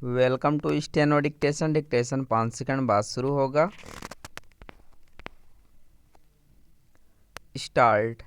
Welcome to steno dictation. Dictation 5 second बाद शुरू होगा। स्टार्ट।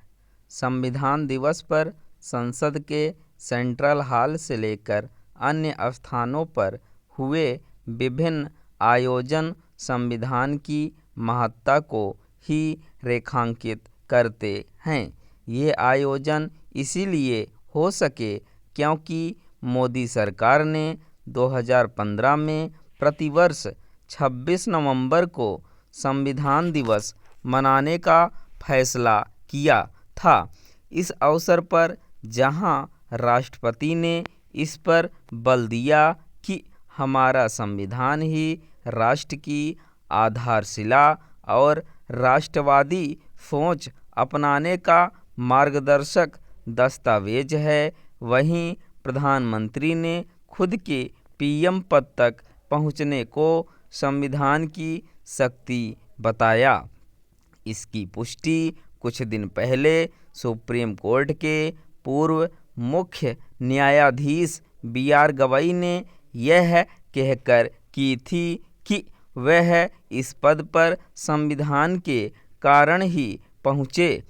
संविधान दिवस पर संसद के सेंट्रल हॉल से लेकर अन्य स्थानों पर हुए विभिन्न आयोजन संविधान की महत्ता को ही रेखांकित करते हैं। ये आयोजन इसीलिए हो सके क्योंकि मोदी सरकार ने 2015 में प्रतिवर्ष 26 नवंबर को संविधान दिवस मनाने का फैसला किया था। इस अवसर पर जहां राष्ट्रपति ने इस पर बल दिया कि हमारा संविधान ही राष्ट्र की आधारशिला और राष्ट्रवादी सोच अपनाने का मार्गदर्शक दस्तावेज है, वहीं प्रधानमंत्री ने खुद के पीएम पद तक पहुंचने को संविधान की शक्ति बताया। इसकी पुष्टि कुछ दिन पहले सुप्रीम कोर्ट के पूर्व मुख्य न्यायाधीश BR गवई ने यह कहकर की थी कि वह इस पद पर संविधान के कारण ही पहुँचे।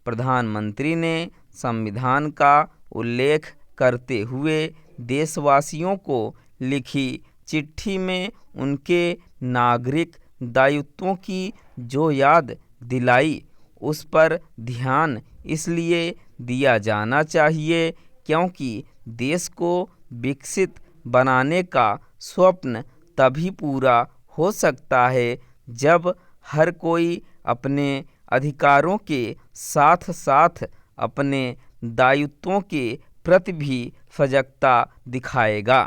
प्रधानमंत्री ने संविधान का उल्लेख करते हुए देशवासियों को लिखी चिट्ठी में उनके नागरिक दायित्वों की जो याद दिलाई, उस पर ध्यान इसलिए दिया जाना चाहिए क्योंकि देश को विकसित बनाने का स्वप्न तभी पूरा हो सकता है जब हर कोई अपने अधिकारों के साथ साथ अपने दायित्वों के प्रति भी सजगता दिखाएगा।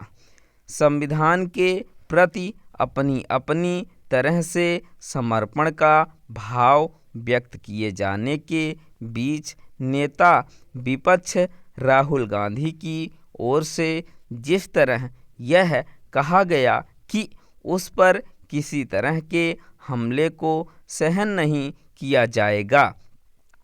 संविधान के प्रति अपनी अपनी तरह से समर्पण का भाव व्यक्त किए जाने के बीच नेता विपक्ष राहुल गांधी की ओर से जिस तरह यह कहा गया कि उस पर किसी तरह के हमले को सहन नहीं किया जाएगा,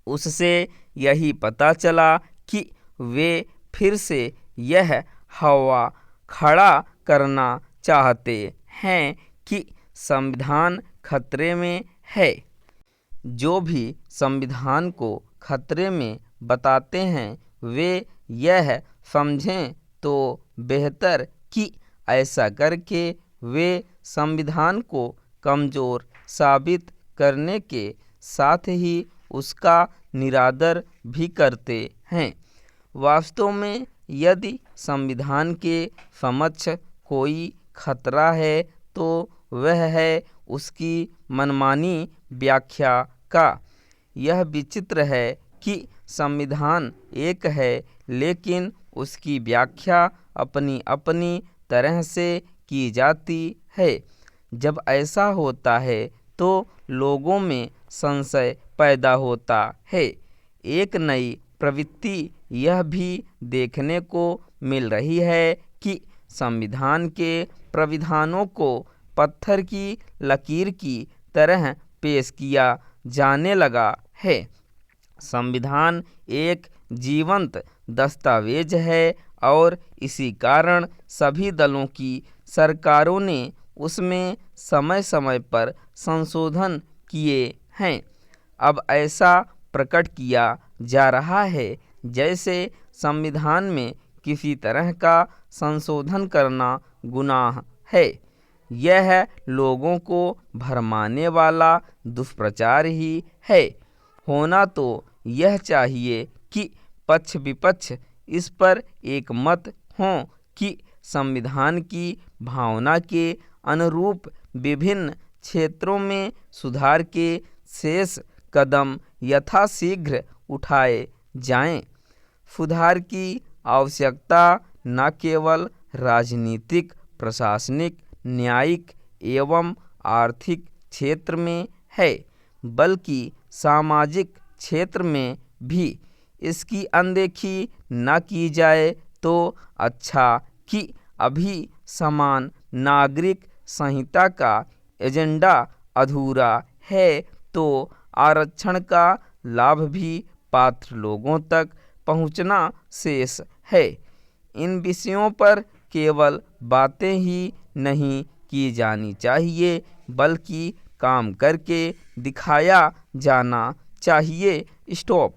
उससे यही पता चला कि वे फिर से यह हवा खड़ा करना चाहते हैं कि संविधान खतरे में है। जो भी संविधान को खतरे में बताते हैं वे यह समझें तो बेहतर कि ऐसा करके वे संविधान को कमज़ोर साबित करने के साथ ही उसका निरादर भी करते हैं। वास्तव में यदि संविधान के समक्ष कोई खतरा है तो वह है उसकी मनमानी व्याख्या का। यह विचित्र है कि संविधान एक है लेकिन उसकी व्याख्या अपनी अपनी तरह से की जाती है। जब ऐसा होता है तो लोगों में संशय पैदा होता है। एक नई प्रवृत्ति यह भी देखने को मिल रही है कि संविधान के प्राविधानों को पत्थर की लकीर की तरह पेश किया जाने लगा है। संविधान एक जीवंत दस्तावेज है और इसी कारण सभी दलों की सरकारों ने उसमें समय समय पर संशोधन किए हैं। अब ऐसा प्रकट किया जा रहा है जैसे संविधान में किसी तरह का संशोधन करना गुनाह है। यह लोगों को भरमाने वाला दुष्प्रचार ही है। होना तो यह चाहिए कि पक्ष विपक्ष इस पर एक मत हों कि संविधान की भावना के अनुरूप विभिन्न क्षेत्रों में सुधार के शेष कदम यथाशीघ्र उठाए जाएं। सुधार की आवश्यकता न केवल राजनीतिक, प्रशासनिक, न्यायिक एवं आर्थिक क्षेत्र में है बल्कि सामाजिक क्षेत्र में भी। इसकी अनदेखी न की जाए तो अच्छा कि अभी समान नागरिक संहिता का एजेंडा अधूरा है तो आरक्षण का लाभ भी पात्र लोगों तक पहुंचना शेष है। इन विषयों पर केवल बातें ही नहीं की जानी चाहिए बल्कि काम करके दिखाया जाना चाहिए। स्टॉप।